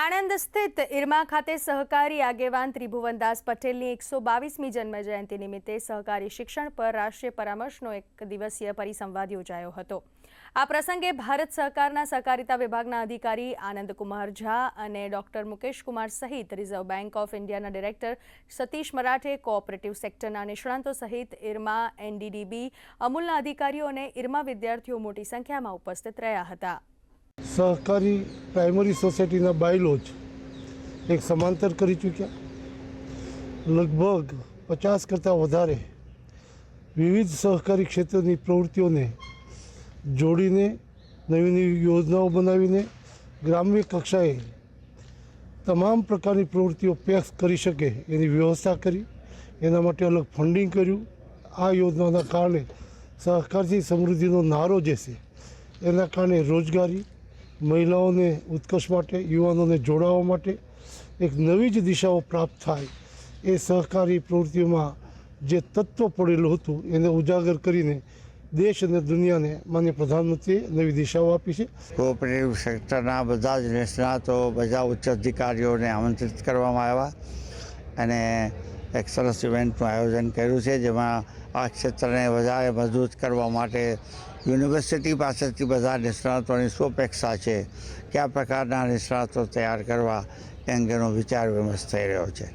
આણંદ સ્થિત ઇરમા ખાતે સહકારી આગેવાન ત્રિભુવનદાસ પટેલની 122મી જન્મજયંતિ નિમિત્તે સહકારી શિક્ષણ પર રાષ્ટ્રીય પરામર્શનો એક દિવસીય પરિસંવાદ યોજાયો હતો। આ પ્રસંગે ભારત સહકારના સહકારિતા વિભાગના અધિકારી આનંદ કુમાર ઝા અને ડોક્ટર મુકેશ કુમાર સહિત રિઝર્વ બેંક ઓફ ઇન્ડિયાના ડિરેક્ટર સતીશ મરાઠે, કોઓપરેટિવ સેક્ટરના નિષ્ણાંતો સહિત ઇરમા, એનડીડીબી, અમૂલના અધિકારીઓ અને ઇરમા વિદ્યાર્થીઓ મોટી સંખ્યામાં ઉપસ્થિત રહ્યા હતા। सहकारी प्राइमरी सोसायटी बायलॉज एक समांतर करी चूक्या। लगभग 50 करता वधारे विविध सहकारी क्षेत्र की प्रवृत्तियों ने जोड़ीने नवी नवी योजनाओं बनावीने ग्राम्य कक्षाए तमाम प्रकार की प्रवृत्तिओ पेश करी सके एनी व्यवस्था करी। एना माटे अलग फंडिंग कर्युं। आ योजनाना कारणे सहकारથી સમૃદ્ધિનો નારો જે છે એના કારણે રોજગારી, મહિલાઓને ઉત્કર્ષ માટે, યુવાનોને જોડાવા માટે એક નવી જ દિશાઓ પ્રાપ્ત થાય એ સહકારી પ્રવૃત્તિઓમાં જે તત્વ પડેલું હતું એને ઉજાગર કરીને દેશ અને દુનિયાને માન્ય પ્રધાનમંત્રીએ નવી દિશાઓ આપી છે। કોઓપરેટિવ સેક્ટરના બધા જ નિષ્ણાતો, બધા ઉચ્ચ અધિકારીઓને આમંત્રિત કરવામાં આવ્યા અને એક સરસ ઇવેન્ટનું આયોજન કર્યું છે, જેમાં આ ક્ષેત્રને વધારે મજબૂત કરવા માટે યુનિવર્સિટી પાસેથી બધા નિષ્ણાતોની શું અપેક્ષા છે, કયા પ્રકારના નિષ્ણાતો તૈયાર કરવા એ અંગેનો વિચાર વિમર્શ થઈ રહ્યો છે।